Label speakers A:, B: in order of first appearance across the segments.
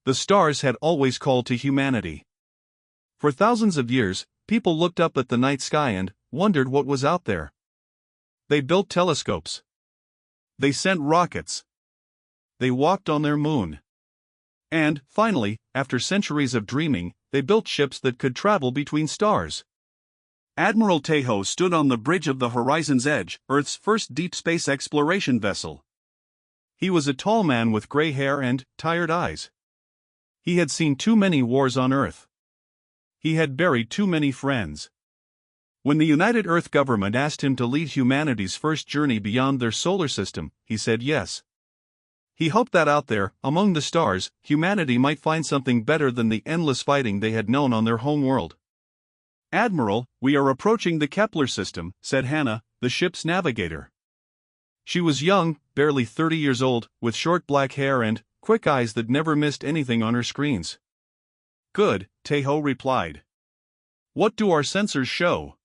A: The stars had always called to humanity. For thousands of years, people looked up at the night sky and wondered what was out there. They built telescopes. They sent rockets. They walked on their moon. And, finally, after centuries of dreaming, they built ships that could travel between stars. Admiral Tahoe stood on the bridge of the horizon's edge, Earth's first deep space exploration vessel. He was a tall man with gray hair and tired eyes. He had seen too many wars on Earth. He had buried too many friends. When the United Earth government asked him to lead humanity's first journey beyond their solar system, he said yes. He hoped that out there, among the stars, humanity might find something better than the endless fighting they had known on their home world. "Admiral, we are approaching the Kepler system," said Hannah, the ship's navigator. She was young, barely 30 years old, with short black hair and quick eyes that never missed anything on her screens. "Good," Tahoe replied. "What do our sensors show?"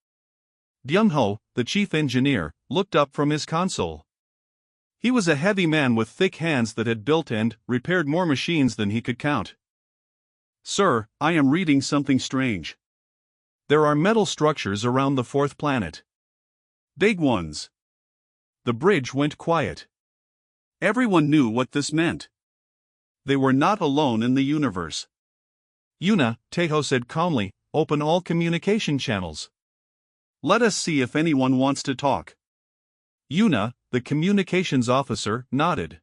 A: Byung-ho, the chief engineer, looked up from his console. He was a heavy man with thick hands that had built and repaired more machines than he could count. "Sir, I am reading something strange. There are metal structures around the fourth planet. Big ones." The bridge went quiet. Everyone knew what this meant. They were not alone in the universe. "Yuna," Tahoe said calmly, "open all communication channels. Let us see if anyone wants to talk." Yuna, the communications officer, nodded.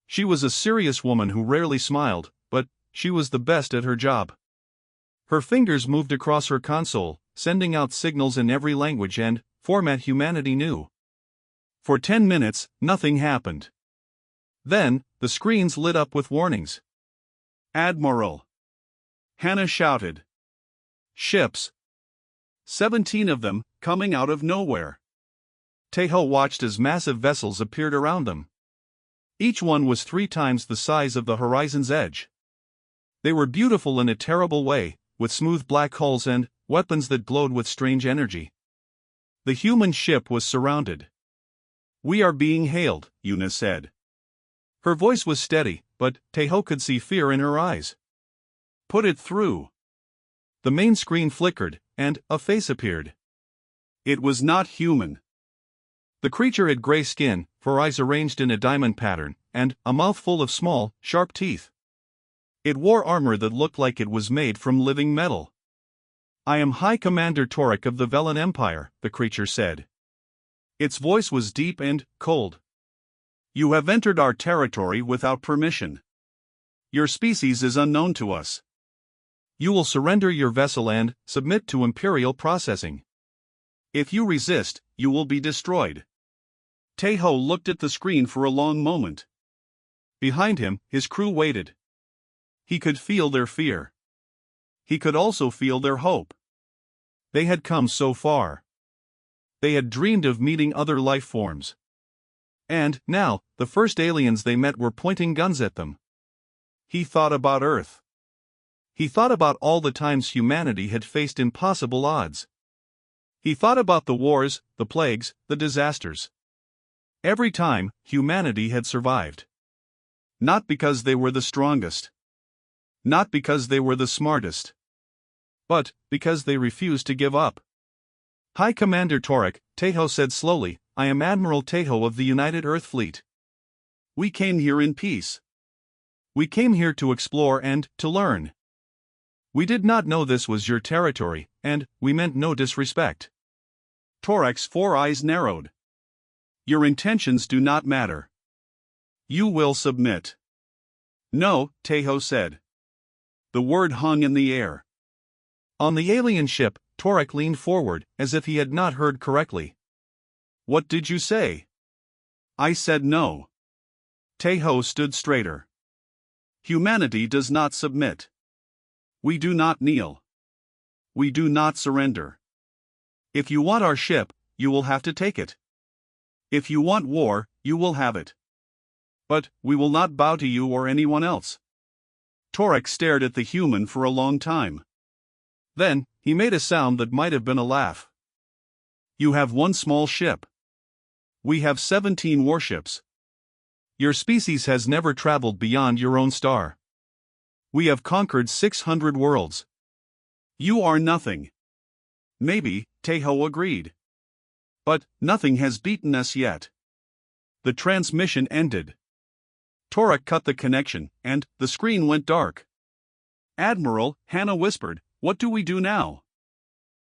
A: She was a serious woman who rarely smiled, but she was the best at her job. Her fingers moved across her console, sending out signals in every language and format humanity knew. For 10 minutes, nothing happened. Then, the screens lit up with warnings. "Admiral!" Hannah shouted. "Ships. 17 of them, coming out of nowhere." Tahoe watched as massive vessels appeared around them. Each one was 3 times the size of the horizon's edge. They were beautiful in a terrible way, with smooth black hulls and weapons that glowed with strange energy. The human ship was surrounded. "We are being hailed," Yuna said. Her voice was steady, but Tahoe could see fear in her eyes. "Put it through." The main screen flickered, and a face appeared. It was not human. The creature had gray skin, 4 eyes arranged in a diamond pattern, and a mouth full of small, sharp teeth. It wore armor that looked like it was made from living metal. "I am High Commander Torek of the Velen Empire," the creature said. Its voice was deep and cold. "You have entered our territory without permission. Your species is unknown to us. You will surrender your vessel and submit to Imperial processing. If you resist, you will be destroyed." Tahoe looked at the screen for a long moment. Behind him, his crew waited. He could feel their fear. He could also feel their hope. They had come so far. They had dreamed of meeting other life forms. And, now, the first aliens they met were pointing guns at them. He thought about Earth. He thought about all the times humanity had faced impossible odds. He thought about the wars, the plagues, the disasters. Every time, humanity had survived. Not because they were the strongest. Not because they were the smartest. But because they refused to give up. "High Commander Torek," Tahoe said slowly, "I am Admiral Tahoe of the United Earth Fleet. We came here in peace. We came here to explore and to learn. We did not know this was your territory, and we meant no disrespect." Torek's 4 eyes narrowed. "Your intentions do not matter. You will submit." "No," Tahoe said. The word hung in the air. On the alien ship, Torek leaned forward, as if he had not heard correctly. "What did you say?" "I said no." Tahoe stood straighter. "Humanity does not submit. We do not kneel. We do not surrender. If you want our ship, you will have to take it. If you want war, you will have it. But we will not bow to you or anyone else." Torek stared at the human for a long time. Then, he made a sound that might have been a laugh. "You have 1 small ship. We have 17 warships. Your species has never traveled beyond your own star. We have conquered 600 worlds. You are nothing. Maybe, Taeho agreed. But nothing has beaten us yet. The transmission ended. Torak cut the connection, and the screen went dark. Admiral, Hannah whispered, "What do we do now?"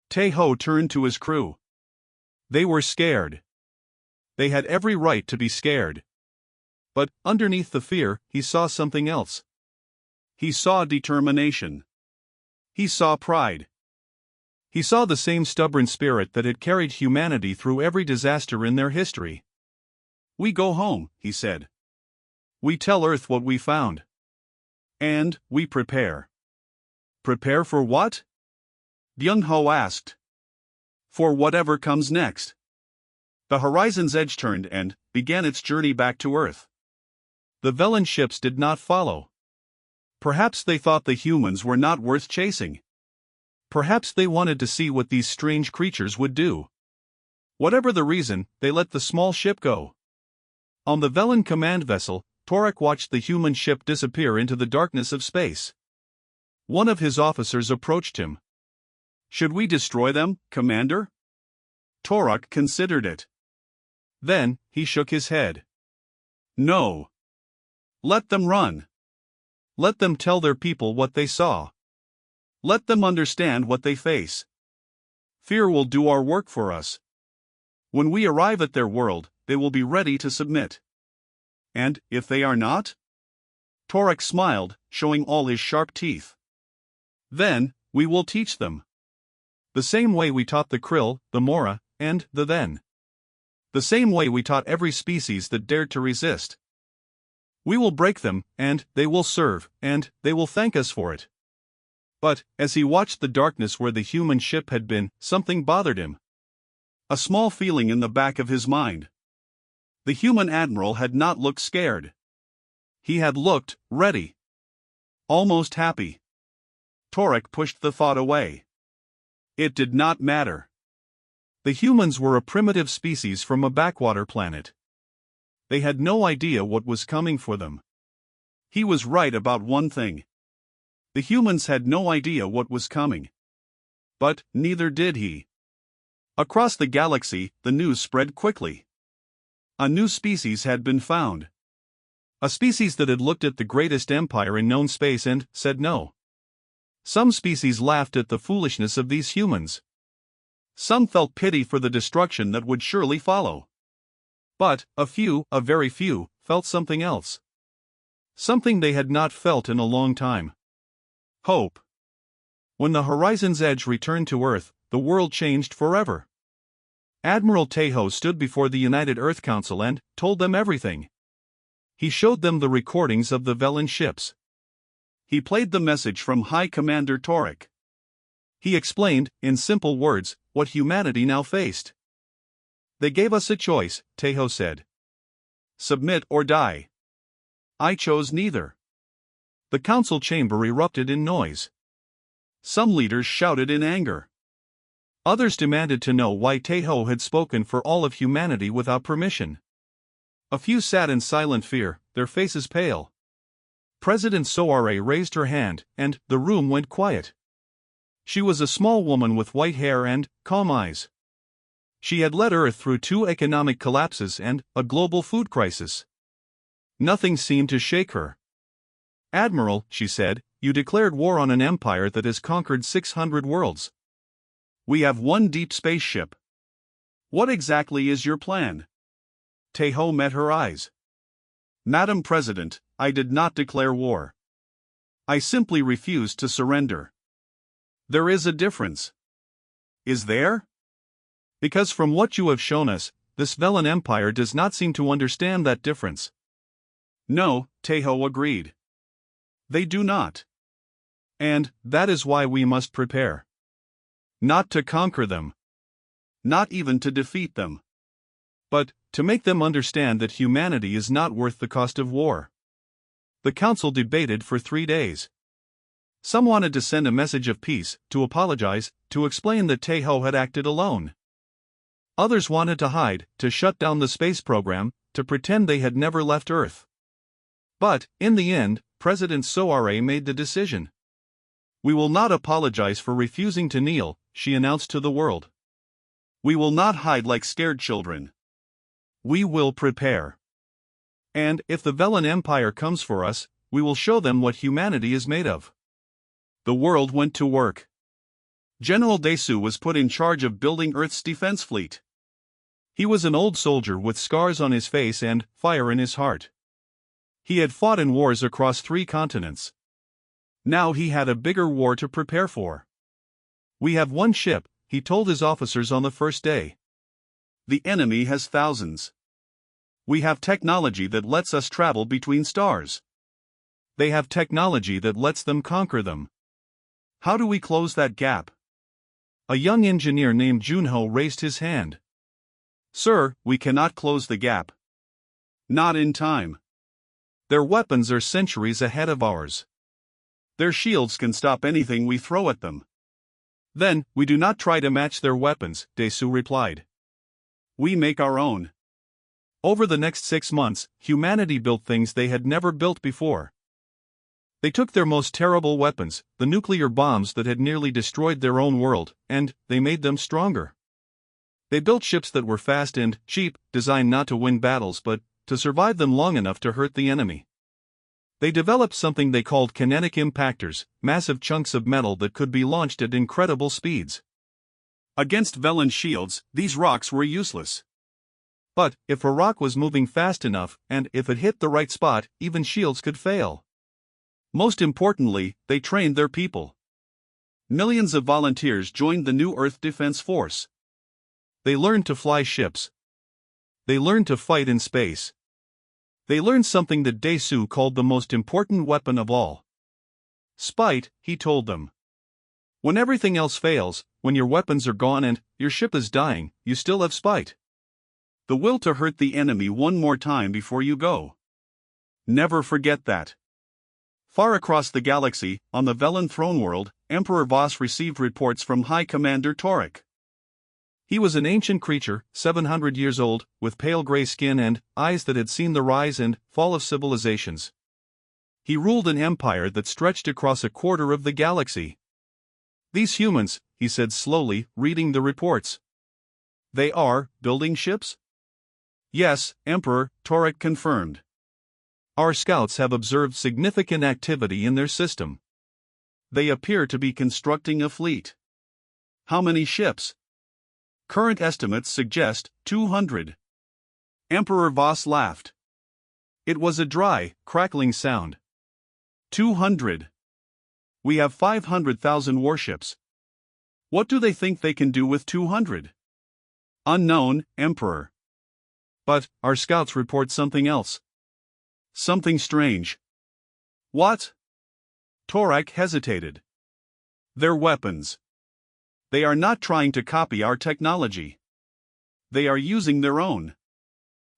A: Taeho turned to his crew. They were scared. They had every right to be scared. But, underneath the fear, he saw something else. He saw determination. He saw pride. He saw the same stubborn spirit that had carried humanity through every disaster in their history. "We go home," he said. "We tell Earth what we found. And we prepare." "Prepare for what?" Byung-ho asked. "For whatever comes next." The horizon's edge turned and began its journey back to Earth. The Velen ships did not follow. Perhaps they thought the humans were not worth chasing. Perhaps they wanted to see what these strange creatures would do. Whatever the reason, they let the small ship go. On the Velen command vessel, Torak watched the human ship disappear into the darkness of space. One of his officers approached him. "Should we destroy them, Commander?" Torak considered it. Then, he shook his head. "No. Let them run. Let them tell their people what they saw. Let them understand what they face. Fear will do our work for us. When we arrive at their world, they will be ready to submit. And if they are not?" Torak smiled, showing all his sharp teeth. "Then, we will teach them. The same way we taught the Krill, the Mora, and the Then. The same way we taught every species that dared to resist. We will break them, and they will serve, and they will thank us for it." But, as he watched the darkness where the human ship had been, something bothered him. A small feeling in the back of his mind. The human admiral had not looked scared. He had looked ready. Almost happy. Torak pushed the thought away. It did not matter. The humans were a primitive species from a backwater planet. They had no idea what was coming for them. He was right about one thing. The humans had no idea what was coming. But neither did he. Across the galaxy, the news spread quickly. A new species had been found. A species that had looked at the greatest empire in known space and said no. Some species laughed at the foolishness of these humans. Some felt pity for the destruction that would surely follow. But a few, a very few, felt something else. Something they had not felt in a long time. Hope. When the horizon's edge returned to Earth, the world changed forever. Admiral Taeho stood before the United Earth Council and told them everything. He showed them the recordings of the Velen ships. He played the message from High Commander Torak. He explained, in simple words, what humanity now faced. "They gave us a choice," Taeho said. "Submit or die. I chose neither." The council chamber erupted in noise. Some leaders shouted in anger. Others demanded to know why Taeho had spoken for all of humanity without permission. A few sat in silent fear, their faces pale. President Soare raised her hand, and the room went quiet. She was a small woman with white hair and calm eyes. She had led Earth through 2 economic collapses and a global food crisis. Nothing seemed to shake her. "Admiral," she said, "you declared war on an empire that has conquered 600 worlds. We have one deep spaceship. What exactly is your plan?" Taeho met her eyes. "Madam President, I did not declare war. I simply refused to surrender." "There is a difference." "Is there?" "Because from what you have shown us, this Velen Empire does not seem to understand that difference." "No," Taeho agreed. "They do not. And that is why we must prepare. Not to conquer them. Not even to defeat them. But to make them understand that humanity is not worth the cost of war." The council debated for 3 days. Some wanted to send a message of peace, to apologize, to explain that Taeho had acted alone. Others wanted to hide, to shut down the space program, to pretend they had never left Earth. But, in the end, President Soare made the decision. "We will not apologize for refusing to kneel," she announced to the world. "We will not hide like scared children. We will prepare. And if the Velen Empire comes for us, we will show them what humanity is made of." The world went to work. General Desu was put in charge of building Earth's defense fleet. He was an old soldier with scars on his face and fire in his heart. He had fought in wars across 3 continents. Now he had a bigger war to prepare for. "We have one ship," he told his officers on the first day. "The enemy has thousands. We have technology that lets us travel between stars. They have technology that lets them conquer them. How do we close that gap?" A young engineer named Junho raised his hand. "Sir, we cannot close the gap. Not in time. Their weapons are centuries ahead of ours. Their shields can stop anything we throw at them." "Then, we do not try to match their weapons," Desu replied. "We make our own." Over the next 6 months, humanity built things they had never built before. They took their most terrible weapons, the nuclear bombs that had nearly destroyed their own world, and they made them stronger. They built ships that were fast and cheap, designed not to win battles but to survive them long enough to hurt the enemy. They developed something they called kinetic impactors, massive chunks of metal that could be launched at incredible speeds. Against Velen shields, these rocks were useless. But if a rock was moving fast enough, and if it hit the right spot, even shields could fail. Most importantly, they trained their people. Millions of volunteers joined the new Earth Defense Force. They learned to fly ships. They learned to fight in space. They learned something that Desu called the most important weapon of all. Spite, he told them. When everything else fails, when your weapons are gone and your ship is dying, you still have spite. The will to hurt the enemy one more time before you go. Never forget that. Far across the galaxy, on the Velen throne world, Emperor Voss received reports from High Commander Torek. He was an ancient creature, 700 years old, with pale gray skin and eyes that had seen the rise and fall of civilizations. He ruled an empire that stretched across a quarter of the galaxy. "These humans," he said slowly, reading the reports. "They are building ships?" "Yes, Emperor," Torek confirmed. "Our scouts have observed significant activity in their system. They appear to be constructing a fleet." "How many ships?" "Current estimates suggest 200. Emperor Voss laughed. It was a dry, crackling sound. 200. We have 500,000 warships. What do they think they can do with 200? "Unknown, Emperor. But our scouts report something else. Something strange." "What?" Torek hesitated. "Their weapons. They are not trying to copy our technology. They are using their own.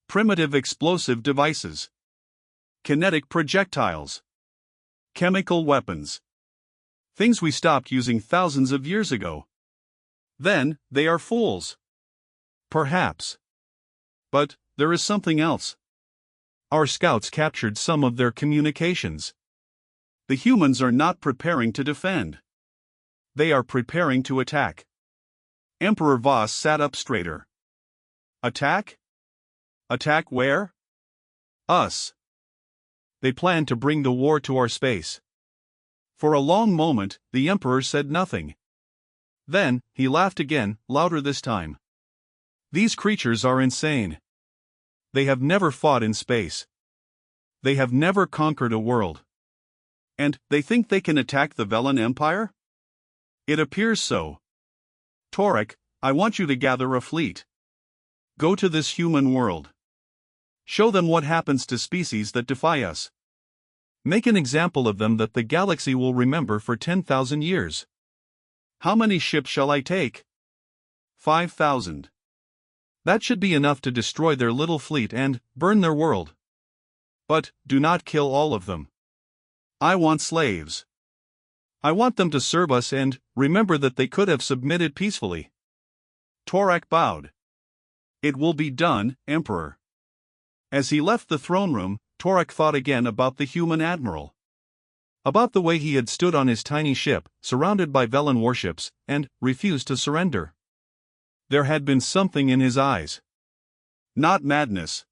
A: Primitive explosive devices. Kinetic projectiles. Chemical weapons. Things we stopped using thousands of years ago. Then, they are fools." "Perhaps. But there is something else. Our scouts captured some of their communications. The humans are not preparing to defend. They are preparing to attack." Emperor Voss sat up straighter. "Attack? Attack where?" "Us. They plan to bring the war to our space." For a long moment, the Emperor said nothing. Then, he laughed again, louder this time. "These creatures are insane. They have never fought in space. They have never conquered a world. And they think they can attack the Velen Empire? It appears so. Torek, I want you to gather a fleet. Go to this human world. Show them what happens to species that defy us. Make an example of them that the galaxy will remember for 10,000 years. How many ships shall I take?" 5,000. That should be enough to destroy their little fleet and burn their world. But do not kill all of them. I want slaves. I want them to serve us and remember that they could have submitted peacefully." Torek bowed. "It will be done, Emperor." As he left the throne room, Torek thought again about the human admiral. About the way he had stood on his tiny ship, surrounded by Velen warships, and refused to surrender. There had been something in his eyes. Not madness.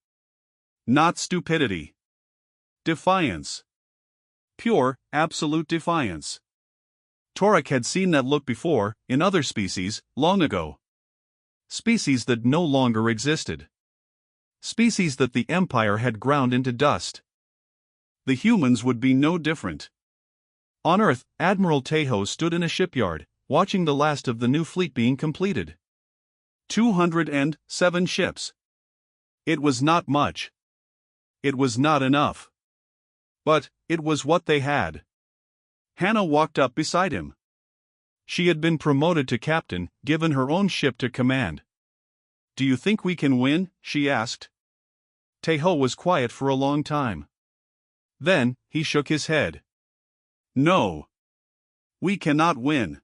A: Not stupidity. Defiance. Pure, absolute defiance. Torek had seen that look before, in other species, long ago. Species that no longer existed. Species that the Empire had ground into dust. The humans would be no different. On Earth, Admiral Tejo stood in a shipyard, watching the last of the new fleet being completed. 207 ships. It was not much. It was not enough. But it was what they had. Hannah walked up beside him. She had been promoted to captain, given her own ship to command. "Do you think we can win?" she asked. Tejo was quiet for a long time. Then, he shook his head. "No. We cannot win.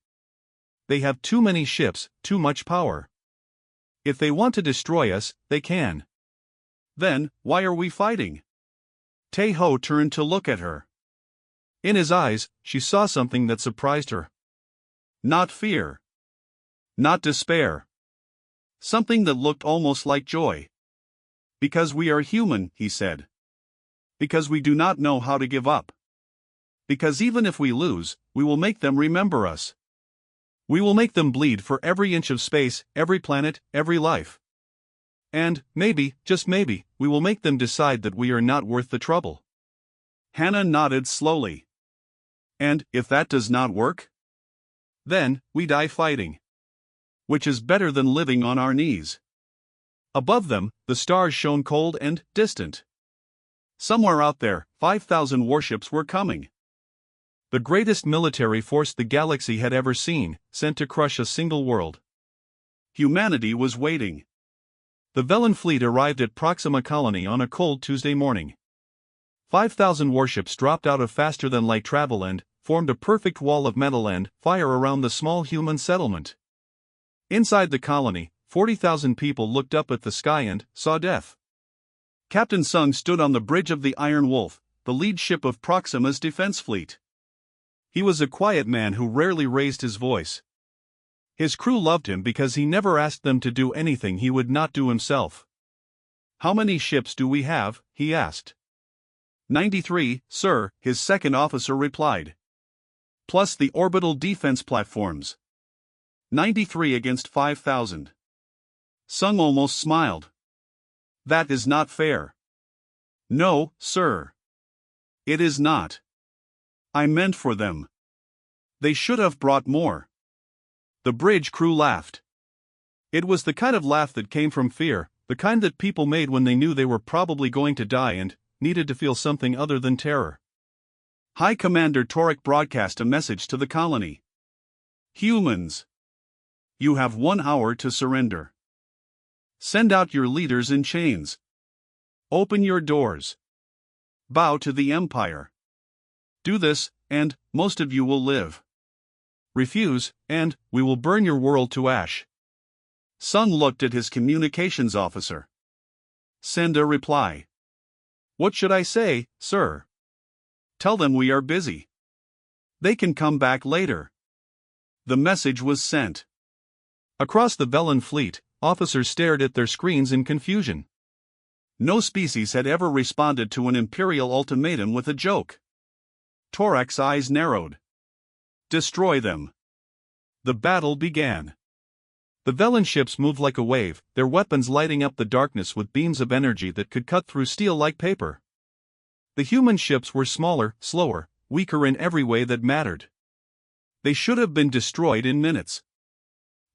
A: They have too many ships, too much power. If they want to destroy us, they can. Then, why are we fighting?" Tejo turned to look at her. In his eyes, she saw something that surprised her. Not fear. Not despair. Something that looked almost like joy. "Because we are human," he said. "Because we do not know how to give up. Because even if we lose, we will make them remember us. We will make them bleed for every inch of space, every planet, every life. And, maybe, just maybe, we will make them decide that we are not worth the trouble." Hannah nodded slowly. "And, if that does not work? Then, we die fighting. Which is better than living on our knees." Above them, the stars shone cold and distant. Somewhere out there, 5,000 warships were coming. The greatest military force the galaxy had ever seen, sent to crush a single world. Humanity was waiting. The Velen fleet arrived at Proxima Colony on a cold Tuesday morning. 5,000 warships dropped out of faster-than-light travel and formed a perfect wall of metal and fire around the small human settlement. Inside the colony, 40,000 people looked up at the sky and saw death. Captain Sung stood on the bridge of the Iron Wolf, the lead ship of Proxima's defense fleet. He was a quiet man who rarely raised his voice. His crew loved him because he never asked them to do anything he would not do himself. "How many ships do we have?" he asked. 93, sir," his second officer replied. "Plus the orbital defense platforms. 93 against 5,000. Sung almost smiled. "That is not fair." "No, sir. It is not. I meant for them. They should have brought more." The bridge crew laughed. It was the kind of laugh that came from fear, the kind that people made when they knew they were probably going to die and needed to feel something other than terror. High Commander Torek broadcast a message to the colony. "Humans. You have 1 hour to surrender. Send out your leaders in chains. Open your doors. Bow to the Empire. Do this, and most of you will live. Refuse, and we will burn your world to ash." Sung looked at his communications officer. "Send a reply." "What should I say, sir?" "Tell them we are busy. They can come back later." The message was sent. Across the Velen fleet, officers stared at their screens in confusion. No species had ever responded to an Imperial ultimatum with a joke. Torek's eyes narrowed. "Destroy them." The battle began. The Velen ships moved like a wave, their weapons lighting up the darkness with beams of energy that could cut through steel like paper. The human ships were smaller, slower, weaker in every way that mattered. They should have been destroyed in minutes.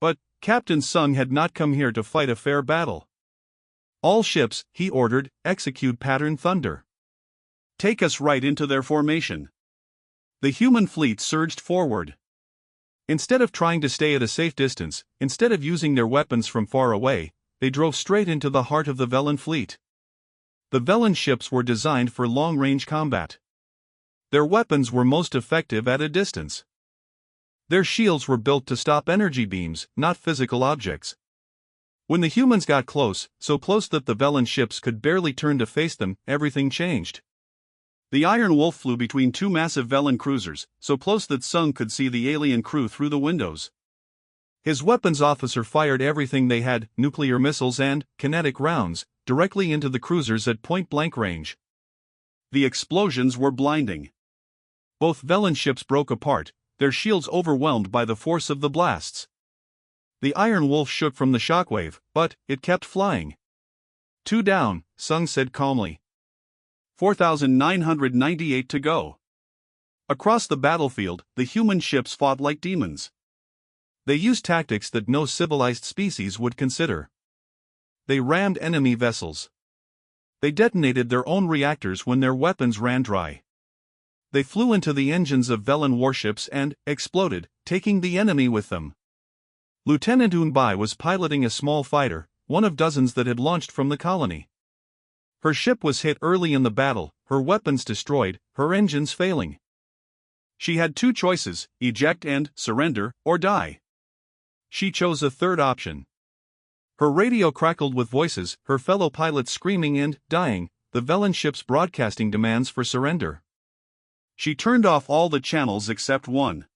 A: But Captain Sung had not come here to fight a fair battle. "All ships," he ordered, "execute pattern thunder. Take us right into their formation." The human fleet surged forward. Instead of trying to stay at a safe distance, instead of using their weapons from far away, they drove straight into the heart of the Velen fleet. The Velen ships were designed for long-range combat. Their weapons were most effective at a distance. Their shields were built to stop energy beams, not physical objects. When the humans got close, so close that the Velen ships could barely turn to face them, everything changed. The Iron Wolf flew between two massive Velen cruisers, so close that Sung could see the alien crew through the windows. His weapons officer fired everything they had, nuclear missiles and kinetic rounds, directly into the cruisers at point-blank range. The explosions were blinding. Both Velen ships broke apart, their shields overwhelmed by the force of the blasts. The Iron Wolf shook from the shockwave, but it kept flying. 2 down, Sung said calmly. 4,998 to go. Across the battlefield, the human ships fought like demons. They used tactics that no civilized species would consider. They rammed enemy vessels. They detonated their own reactors when their weapons ran dry. They flew into the engines of Velen warships and exploded, taking the enemy with them. Lieutenant Unbai was piloting a small fighter, one of dozens that had launched from the colony. Her ship was hit early in the battle, her weapons destroyed, her engines failing. She had 2 choices, eject and surrender, or die. She chose a third option. Her radio crackled with voices, her fellow pilots screaming and dying, the Velen ship's broadcasting demands for surrender. She turned off all the channels except one.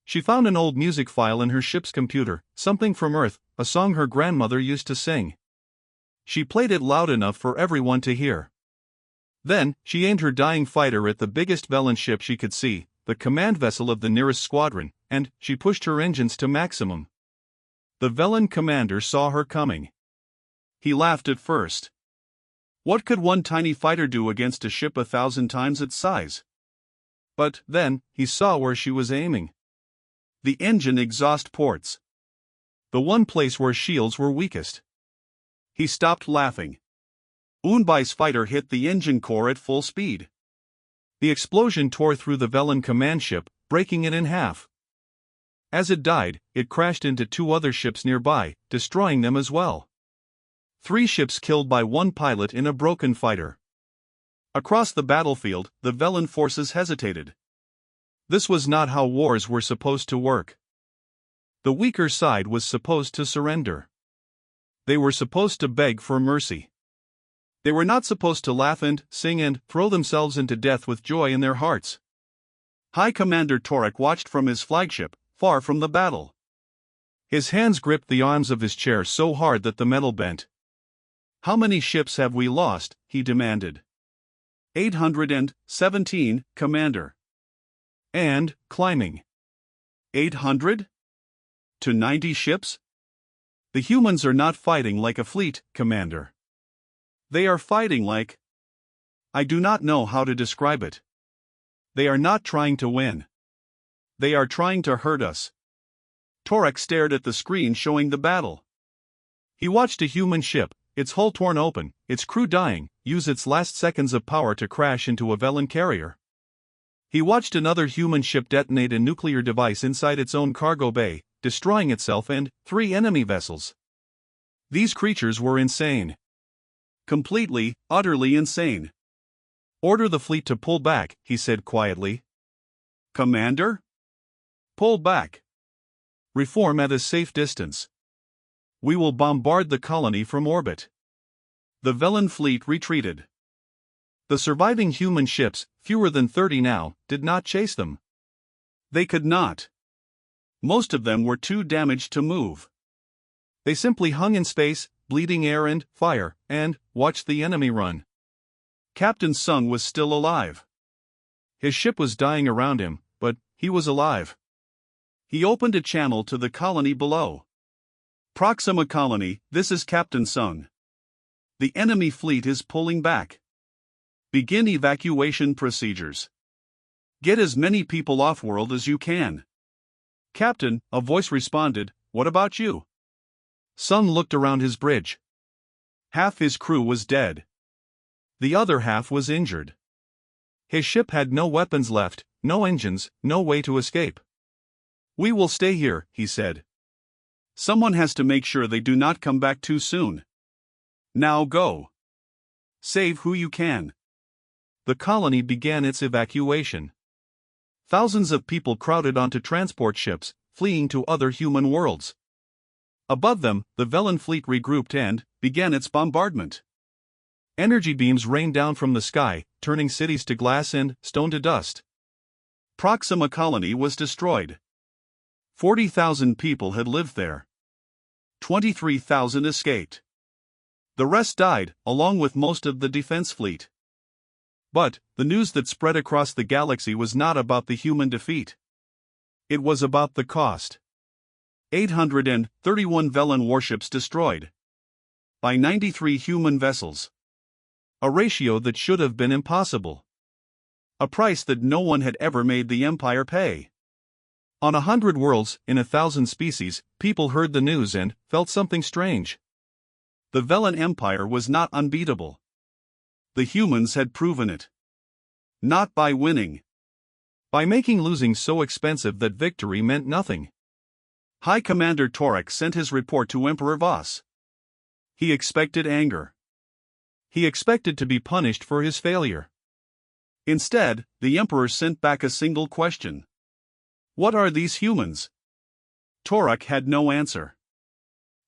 A: She found an old music file in her ship's computer, something from Earth, a song her grandmother used to sing. She played it loud enough for everyone to hear. Then, she aimed her dying fighter at the biggest Velen ship she could see, the command vessel of the nearest squadron, and she pushed her engines to maximum. The Velen commander saw her coming. He laughed at first. What could one tiny fighter do against a ship 1,000 times its size? But then, he saw where she was aiming. The engine exhaust ports. The one place where shields were weakest. He stopped laughing. Unbai's fighter hit the engine core at full speed. The explosion tore through the Velen command ship, breaking it in half. As it died, it crashed into 2 other ships nearby, destroying them as well. 3 ships killed by 1 pilot in a broken fighter. Across the battlefield, the Velen forces hesitated. This was not how wars were supposed to work. The weaker side was supposed to surrender. They were supposed to beg for mercy. They were not supposed to laugh and sing and throw themselves into death with joy in their hearts. High Commander Torek watched from his flagship, far from the battle. His hands gripped the arms of his chair so hard that the metal bent. "How many ships have we lost?" he demanded. 817, Commander. And climbing. 800? To 90 ships? The humans are not fighting like a fleet, Commander. They are fighting like... I do not know how to describe it. They are not trying to win. They are trying to hurt us. Torek stared at the screen showing the battle. He watched a human ship, its hull torn open, its crew dying, use its last seconds of power to crash into a Velen carrier. He watched another human ship detonate a nuclear device inside its own cargo bay, destroying itself and 3 enemy vessels. These creatures were insane. Completely, utterly insane. "Order the fleet to pull back," he said quietly. "Commander?" "Pull back. Reform at a safe distance. We will bombard the colony from orbit." The Velen fleet retreated. The surviving human ships, fewer than 30 now, did not chase them. They could not. Most of them were too damaged to move. They simply hung in space, bleeding air and fire, and watched the enemy run. Captain Sung was still alive. His ship was dying around him, but he was alive. He opened a channel to the colony below. "Proxima Colony, this is Captain Sung. The enemy fleet is pulling back. Begin evacuation procedures. Get as many people off-world as you can." "Captain," a voice responded, "what about you?" Sung looked around his bridge. Half his crew was dead. The other half was injured. His ship had no weapons left, no engines, no way to escape. "We will stay here," he said. "Someone has to make sure they do not come back too soon. Now go. Save who you can." The colony began its evacuation. Thousands of people crowded onto transport ships, fleeing to other human worlds. Above them, the Velen fleet regrouped and began its bombardment. Energy beams rained down from the sky, turning cities to glass and stone to dust. Proxima Colony was destroyed. 40,000 people had lived there. 23,000 escaped. The rest died, along with most of the defense fleet. But the news that spread across the galaxy was not about the human defeat. It was about the cost. 831 Velen warships destroyed. By 93 human vessels. A ratio that should have been impossible. A price that no one had ever made the Empire pay. On 100 worlds, in 1,000 species, people heard the news and felt something strange. The Velen Empire was not unbeatable. The humans had proven it. Not by winning. By making losing so expensive that victory meant nothing. High Commander Torek sent his report to Emperor Voss. He expected anger. He expected to be punished for his failure. Instead, the Emperor sent back a single question. What are these humans? Torek had no answer.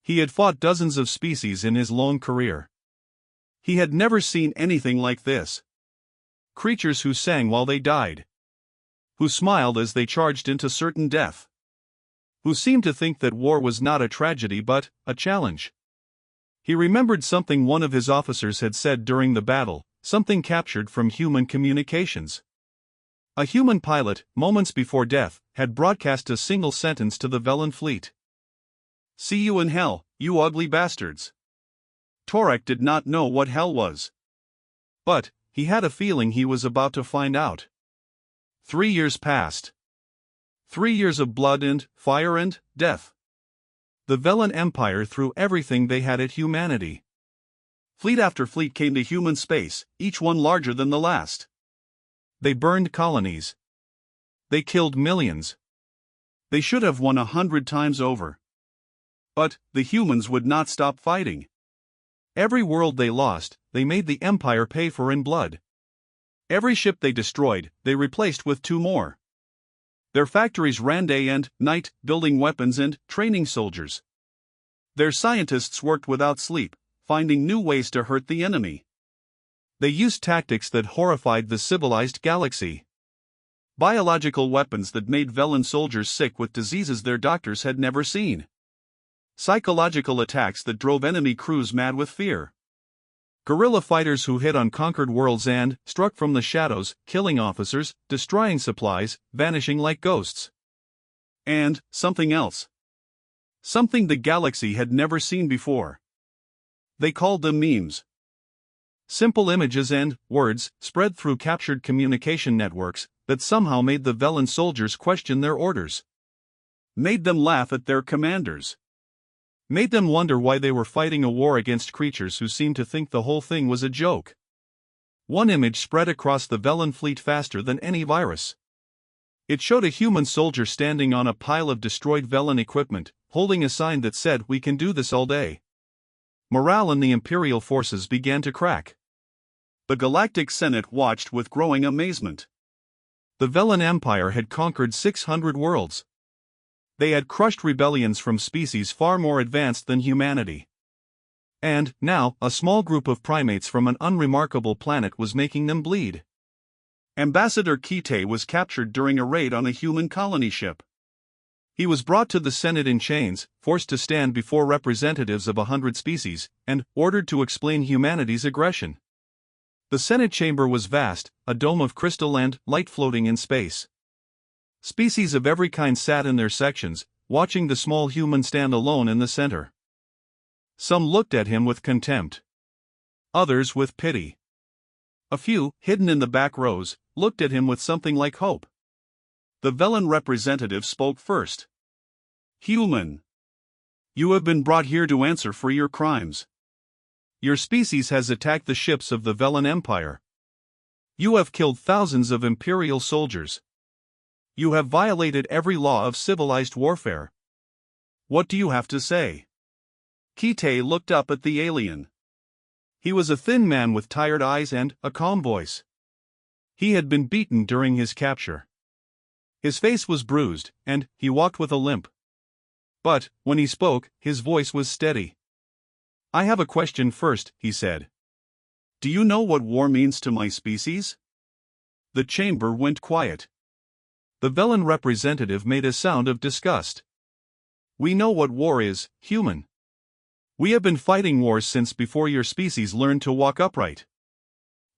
A: He had fought dozens of species in his long career. He had never seen anything like this. Creatures who sang while they died. Who smiled as they charged into certain death. Who seemed to think that war was not a tragedy but a challenge. He remembered something one of his officers had said during the battle, something captured from human communications. A human pilot, moments before death, had broadcast a single sentence to the Velen fleet. "See you in hell, you ugly bastards." Torek did not know what hell was. But he had a feeling he was about to find out. 3 years passed. 3 years of blood and fire and death. The Velen Empire threw everything they had at humanity. Fleet after fleet came to human space, each one larger than the last. They burned colonies. They killed millions. They should have won 100 times over. But the humans would not stop fighting. Every world they lost, they made the Empire pay for in blood. Every ship they destroyed, they replaced with 2 more. Their factories ran day and night, building weapons and training soldiers. Their scientists worked without sleep, finding new ways to hurt the enemy. They used tactics that horrified the civilized galaxy. Biological weapons that made Velen soldiers sick with diseases their doctors had never seen. Psychological attacks that drove enemy crews mad with fear. Guerrilla fighters who hit on conquered worlds and struck from the shadows, killing officers, destroying supplies, vanishing like ghosts. And something else. Something the galaxy had never seen before. They called them memes. Simple images and words spread through captured communication networks that somehow made the Velen soldiers question their orders. Made them laugh at their commanders. Made them wonder why they were fighting a war against creatures who seemed to think the whole thing was a joke. One image spread across the Velen fleet faster than any virus. It showed a human soldier standing on a pile of destroyed Velen equipment, holding a sign that said, "We can do this all day." Morale in the Imperial forces began to crack. The Galactic Senate watched with growing amazement. The Velen Empire had conquered 600 worlds. They had crushed rebellions from species far more advanced than humanity. And, now, a small group of primates from an unremarkable planet was making them bleed. Ambassador Kite was captured during a raid on a human colony ship. He was brought to the Senate in chains, forced to stand before representatives of 100 species, and ordered to explain humanity's aggression. The Senate chamber was vast, a dome of crystal and light floating in space. Species of every kind sat in their sections, watching the small human stand alone in the center. Some looked at him with contempt. Others with pity. A few, hidden in the back rows, looked at him with something like hope. The Velen representative spoke first. "Human. You have been brought here to answer for your crimes. Your species has attacked the ships of the Velen Empire. You have killed thousands of Imperial soldiers. You have violated every law of civilized warfare. What do you have to say?" Kite looked up at the alien. He was a thin man with tired eyes and a calm voice. He had been beaten during his capture. His face was bruised, and he walked with a limp. But, when he spoke, his voice was steady. "I have a question first," he said. Do you know what war means to my species? The chamber went quiet. The Velen representative made a sound of disgust. We know what war is, human. We have been fighting wars since before your species learned to walk upright.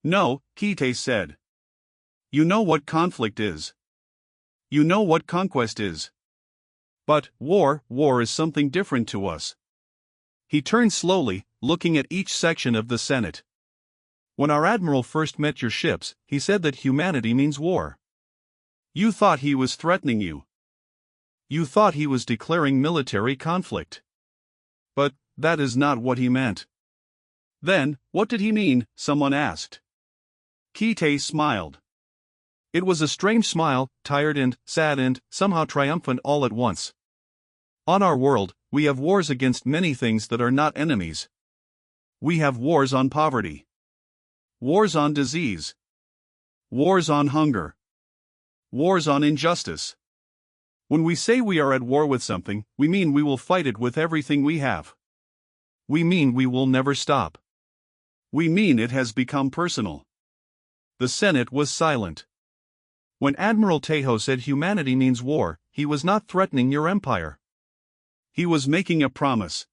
A: No, Kite said. You know what conflict is. You know what conquest is. But war is something different to us. He turned slowly, looking at each section of the Senate. When our admiral first met your ships, he said that humanity means war. You thought he was threatening you. You thought he was declaring military conflict. But that is not what he meant. Then, what did he mean? Someone asked. Kite smiled. It was a strange smile, tired and sad and somehow triumphant all at once. On our world, we have wars against many things that are not enemies. We have wars on poverty. Wars on disease. Wars on hunger. Wars on injustice. When we say we are at war with something, we mean we will fight it with everything we have. We mean we will never stop. We mean it has become personal. The Senate was silent. When Admiral Tejo said humanity means war, he was not threatening your empire. He was making a promise.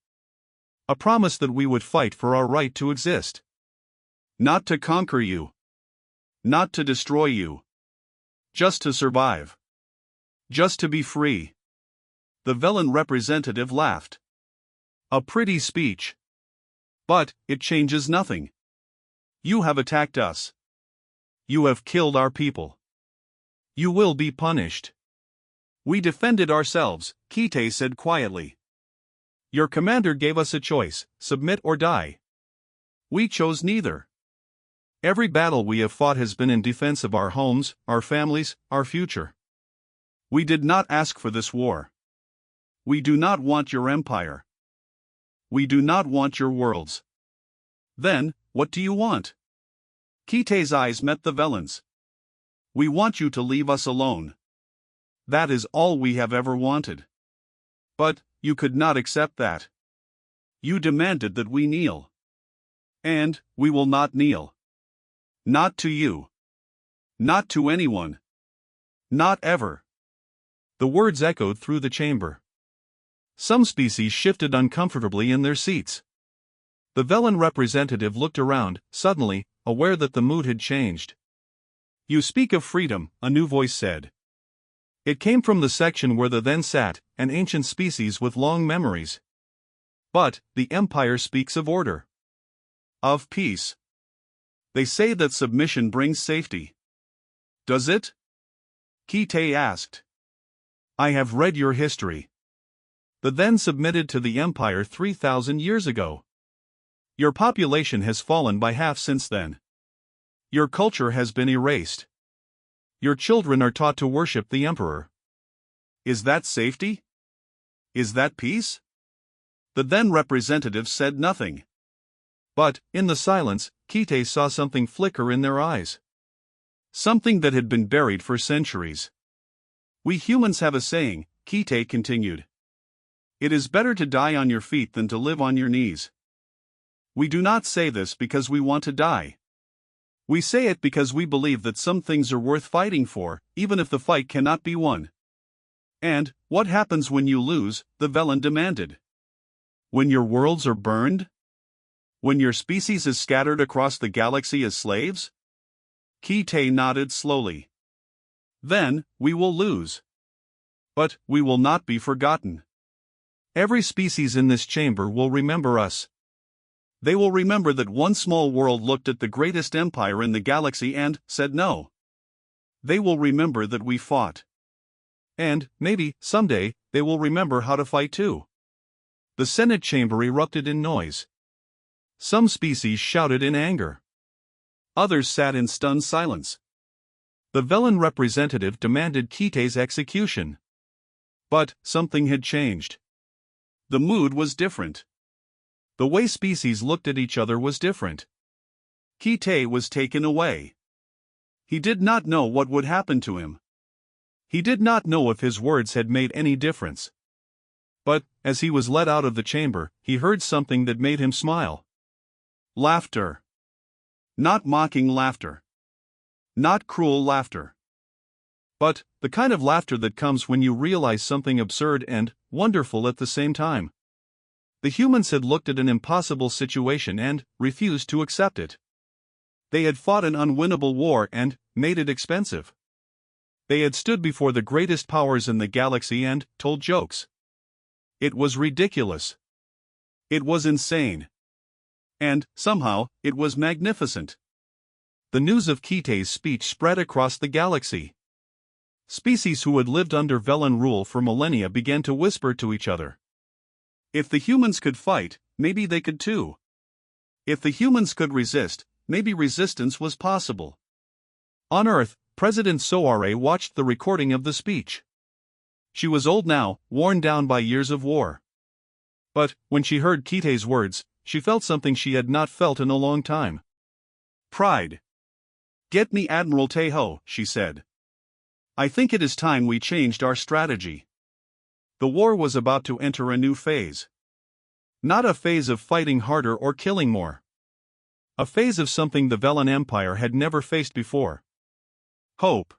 A: A promise that we would fight for our right to exist. Not to conquer you. Not to destroy you. Just to survive. Just to be free. The Velen representative laughed. A pretty speech. But it changes nothing. You have attacked us. You have killed our people. You will be punished. We defended ourselves, Kite said quietly. Your commander gave us a choice, submit or die. We chose neither. Every battle we have fought has been in defense of our homes, our families, our future. We did not ask for this war. We do not want your empire. We do not want your worlds. Then, what do you want? Kite's eyes met the Velen's. We want you to leave us alone. That is all we have ever wanted. But, you could not accept that. You demanded that we kneel. And, we will not kneel. Not to you. Not to anyone. Not ever. The words echoed through the chamber. Some species shifted uncomfortably in their seats. The Velen representative looked around, suddenly, aware that the mood had changed. You speak of freedom, a new voice said. It came from the section where the then sat, an ancient species with long memories. But, the Empire speaks of order. Of peace. They say that submission brings safety. Does it? Kite asked. I have read your history. The then submitted to the Empire 3,000 years ago. Your population has fallen by half since then. Your culture has been erased. Your children are taught to worship the Emperor. Is that safety? Is that peace? The then representative said nothing. But, in the silence, Kite saw something flicker in their eyes. Something that had been buried for centuries. We humans have a saying, Kite continued. It is better to die on your feet than to live on your knees. We do not say this because we want to die. We say it because we believe that some things are worth fighting for, even if the fight cannot be won. And, what happens when you lose? The Velen demanded. When your worlds are burned? When your species is scattered across the galaxy as slaves? Kite nodded slowly. Then, we will lose. But, we will not be forgotten. Every species in this chamber will remember us. They will remember that one small world looked at the greatest empire in the galaxy and said no. They will remember that we fought. And, maybe, someday, they will remember how to fight too. The Senate chamber erupted in noise. Some species shouted in anger. Others sat in stunned silence. The Velen representative demanded Kite's execution. But, something had changed. The mood was different. The way species looked at each other was different. Kite was taken away. He did not know what would happen to him. He did not know if his words had made any difference. But, as he was led out of the chamber, he heard something that made him smile. Laughter. Not mocking laughter. Not cruel laughter. But the kind of laughter that comes when you realize something absurd and wonderful at the same time. The humans had looked at an impossible situation and refused to accept it. They had fought an unwinnable war and made it expensive. They had stood before the greatest powers in the galaxy and told jokes. It was ridiculous. It was insane. And, somehow, it was magnificent. The news of Kitei's speech spread across the galaxy. Species who had lived under Velen rule for millennia began to whisper to each other. If the humans could fight, maybe they could too. If the humans could resist, maybe resistance was possible. On Earth, President Soare watched the recording of the speech. She was old now, worn down by years of war. But, when she heard Kitei's words, she felt something she had not felt in a long time. Pride. "Get me Admiral Teho," she said. "I think it is time we changed our strategy." The war was about to enter a new phase. Not a phase of fighting harder or killing more. A phase of something the Velen Empire had never faced before. Hope.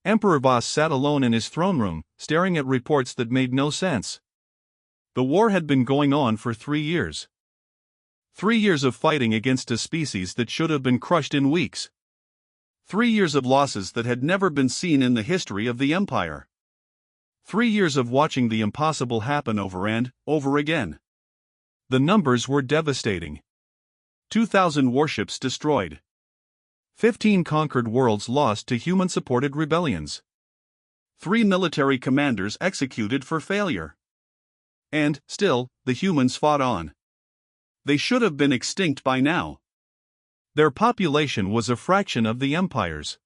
A: Emperor Voss sat alone in his throne room, staring at reports that made no sense. The war had been going on for 3 years. 3 years of fighting against a species that should have been crushed in weeks. 3 years of losses that had never been seen in the history of the Empire. 3 years of watching the impossible happen over and over again. The numbers were devastating. 2,000 warships destroyed. 15 conquered worlds lost to human-supported rebellions. 3 military commanders executed for failure. And, still, the humans fought on. They should have been extinct by now. Their population was a fraction of the Empire's.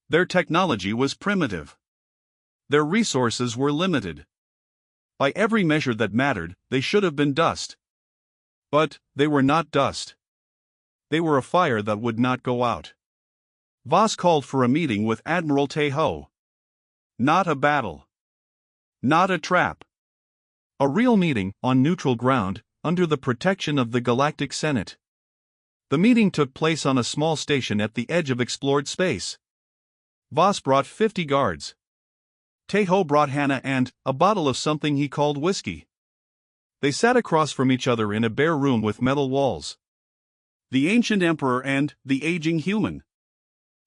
A: Their technology was primitive. Their resources were limited. By every measure that mattered, they should have been dust. But they were not dust. They were a fire that would not go out. Voss called for a meeting with Admiral Teho. Not a battle. Not a trap. A real meeting, on neutral ground, under the protection of the Galactic Senate. The meeting took place on a small station at the edge of explored space. Voss brought 50 guards. Teho brought Hannah and a bottle of something he called whiskey. They sat across from each other in a bare room with metal walls. The ancient emperor and the aging human.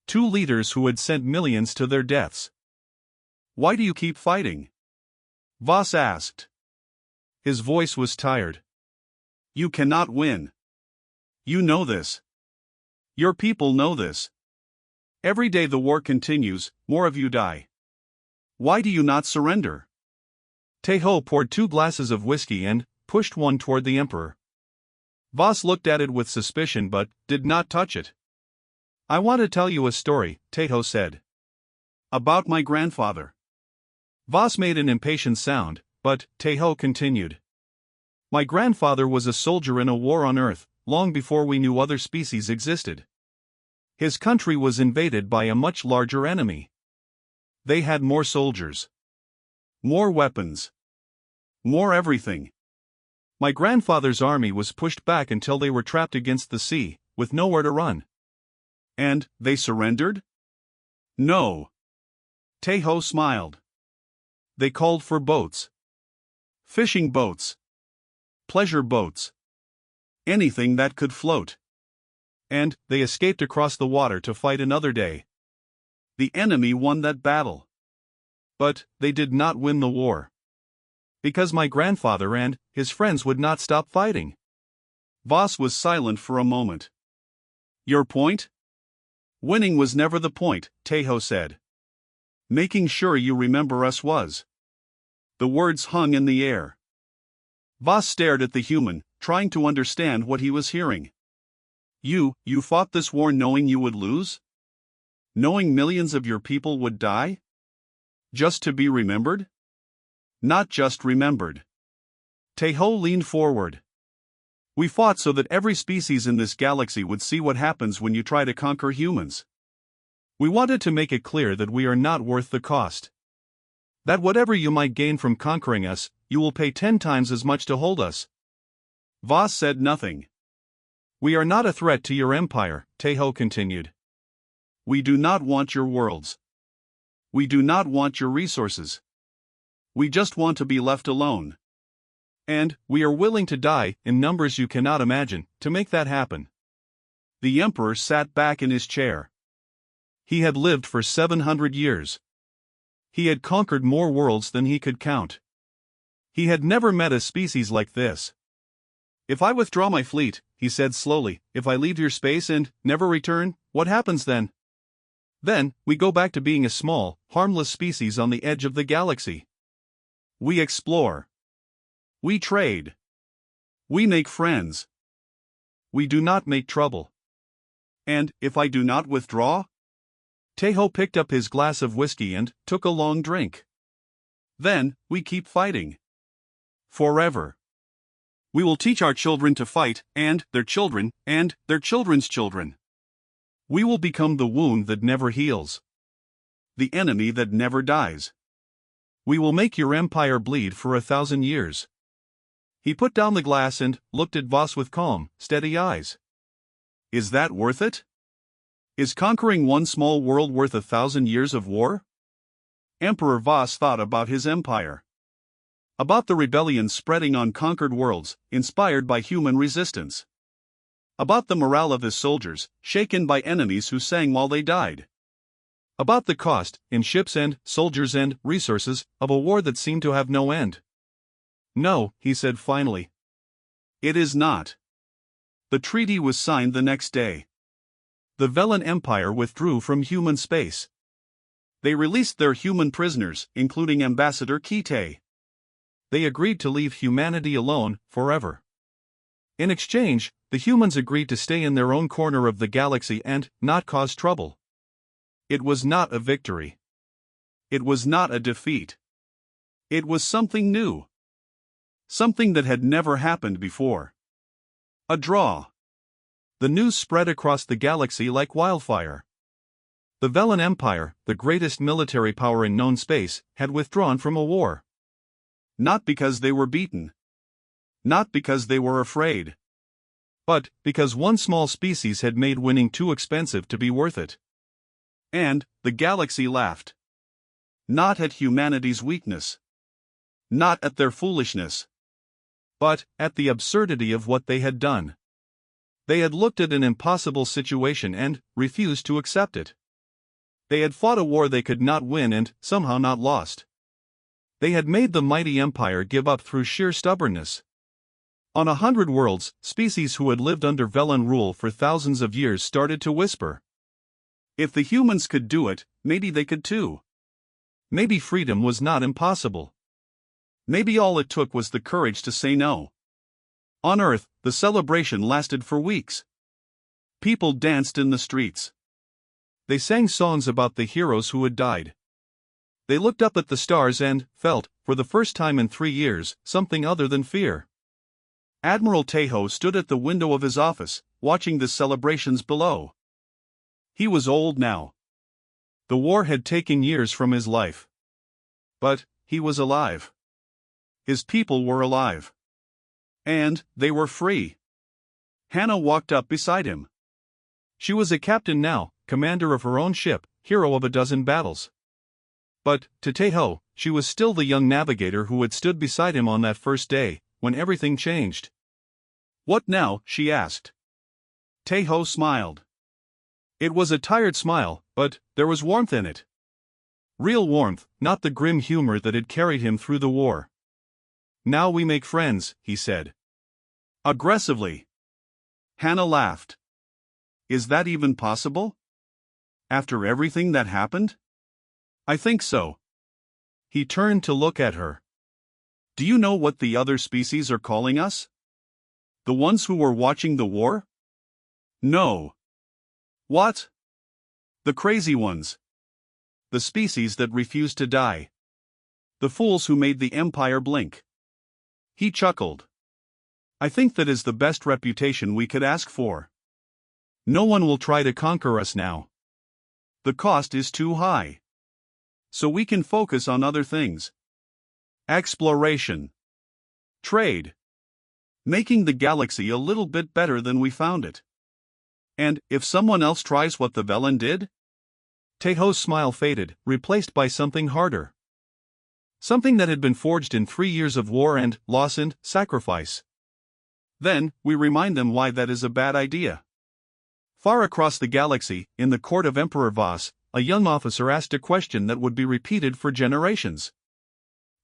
A: 2 leaders who had sent millions to their deaths. "Why do you keep fighting?" Voss asked. His voice was tired. "You cannot win. You know this. Your people know this. Every day the war continues, more of you die. Why do you not surrender?" Teho poured 2 glasses of whiskey and pushed one toward the emperor. Voss looked at it with suspicion but did not touch it. "I want to tell you a story," Teho said. "About my grandfather." Voss made an impatient sound, but Teho continued. "My grandfather was a soldier in a war on Earth, long before we knew other species existed. His country was invaded by a much larger enemy. They had more soldiers. More weapons. More everything. My grandfather's army was pushed back until they were trapped against the sea, with nowhere to run. And they surrendered? No." Teho smiled. "They called for boats. Fishing boats. Pleasure boats. Anything that could float. And they escaped across the water to fight another day. The enemy won that battle. But they did not win the war. Because my grandfather and his friends would not stop fighting." Voss was silent for a moment. "Your point?" "Winning was never the point," Teho said. "Making sure you remember us was." The words hung in the air. Voss stared at the human, trying to understand what he was hearing. You fought this war knowing you would lose? Knowing millions of your people would die? Just to be remembered?" "Not just remembered." Teho leaned forward. "We fought so that every species in this galaxy would see what happens when you try to conquer humans. We wanted to make it clear that we are not worth the cost. That whatever you might gain from conquering us, you will pay 10 times as much to hold us." Voss said nothing. We are not a threat to your empire, Taeho continued. We do not want your worlds. We do not want your resources. We just want to be left alone. And we are willing to die in numbers you cannot imagine to make that happen. The emperor sat back in his chair. He had lived for 700 years. He had conquered more worlds than he could count. He had never met a species like this. If I withdraw my fleet, he said slowly, if I leave your space and never return, what happens then? Then, we go back to being a small, harmless species on the edge of the galaxy. We explore. We trade. We make friends. We do not make trouble. And, if I do not withdraw? Taeho picked up his glass of whiskey and took a long drink. Then, we keep fighting. Forever. We will teach our children to fight, and their children, and their children's children. We will become the wound that never heals. The enemy that never dies. We will make your empire bleed for 1,000 years. He put down the glass and looked at Voss with calm, steady eyes. Is that worth it? Is conquering one small world worth 1,000 years of war? Emperor Voss thought about his empire. About the rebellion spreading on conquered worlds, inspired by human resistance. About the morale of his soldiers, shaken by enemies who sang while they died. About the cost, in ships and soldiers and resources, of a war that seemed to have no end. No, he said finally. It is not. The treaty was signed the next day. The Velen Empire withdrew from human space. They released their human prisoners, including Ambassador Kite. They agreed to leave humanity alone, forever. In exchange, the humans agreed to stay in their own corner of the galaxy and not cause trouble. It was not a victory. It was not a defeat. It was something new. Something that had never happened before. A draw. The news spread across the galaxy like wildfire. The Velen Empire, the greatest military power in known space, had withdrawn from a war. Not because they were beaten. Not because they were afraid. But because one small species had made winning too expensive to be worth it. And the galaxy laughed. Not at humanity's weakness. Not at their foolishness. But at the absurdity of what they had done. They had looked at an impossible situation and refused to accept it. They had fought a war they could not win and somehow not lost. They had made the mighty empire give up through sheer stubbornness. On 100 worlds, species who had lived under Velen rule for thousands of years started to whisper. If the humans could do it, maybe they could too. Maybe freedom was not impossible. Maybe all it took was the courage to say no. On Earth, the celebration lasted for weeks. People danced in the streets. They sang songs about the heroes who had died. They looked up at the stars and felt, for the first time in 3 years, something other than fear. Admiral Taeho stood at the window of his office, watching the celebrations below. He was old now. The war had taken years from his life. But he was alive. His people were alive. And they were free. Hannah walked up beside him. She was a captain now, commander of her own ship, hero of a dozen battles. But, to Taeho, she was still the young navigator who had stood beside him on that first day, when everything changed. What now? She asked. Taeho smiled. It was a tired smile, but there was warmth in it. Real warmth, not the grim humor that had carried him through the war. Now we make friends, he said. Aggressively. Hannah laughed. Is that even possible? After everything that happened? I think so. He turned to look at her. Do you know what the other species are calling us? The ones who were watching the war? No. What? The crazy ones. The species that refused to die. The fools who made the empire blink. He chuckled. I think that is the best reputation we could ask for. No one will try to conquer us now. The cost is too high. So we can focus on other things. Exploration. Trade. making the galaxy a little bit better than we found it. And if someone else tries what the Velen did? Tejo's smile faded, replaced by something harder. Something that had been forged in 3 years of war and loss and sacrifice. Then, we remind them why that is a bad idea. Far across the galaxy, in the court of Emperor Voss, a young officer asked a question that would be repeated for generations.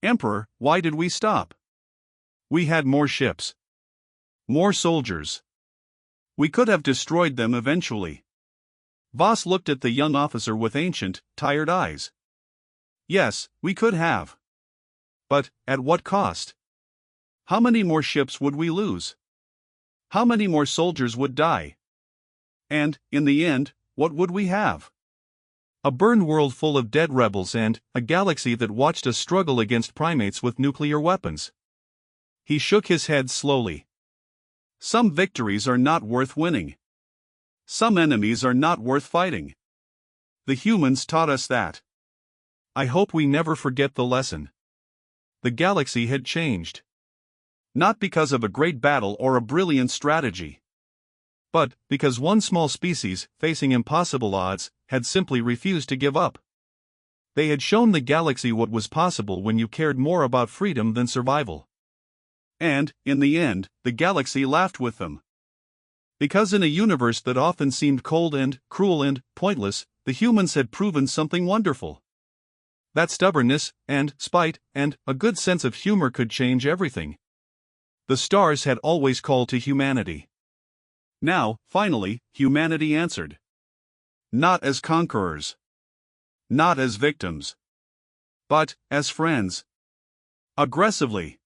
A: Emperor, why did we stop? We had more ships. More soldiers. We could have destroyed them eventually. Voss looked at the young officer with ancient, tired eyes. Yes, we could have. But, at what cost? How many more ships would we lose? How many more soldiers would die? And, in the end, what would we have? A burned world full of dead rebels and a galaxy that watched us struggle against primates with nuclear weapons. He shook his head slowly. Some victories are not worth winning. Some enemies are not worth fighting. The humans taught us that. I hope we never forget the lesson. The galaxy had changed. Not because of a great battle or a brilliant strategy. But because one small species, facing impossible odds, had simply refused to give up. They had shown the galaxy what was possible when you cared more about freedom than survival. And, in the end, the galaxy laughed with them. Because in a universe that often seemed cold and cruel and pointless, the humans had proven something wonderful. That stubbornness, and spite, and a good sense of humor could change everything. The stars had always called to humanity. Now, finally, humanity answered. Not as conquerors. Not as victims. But as friends. Aggressively.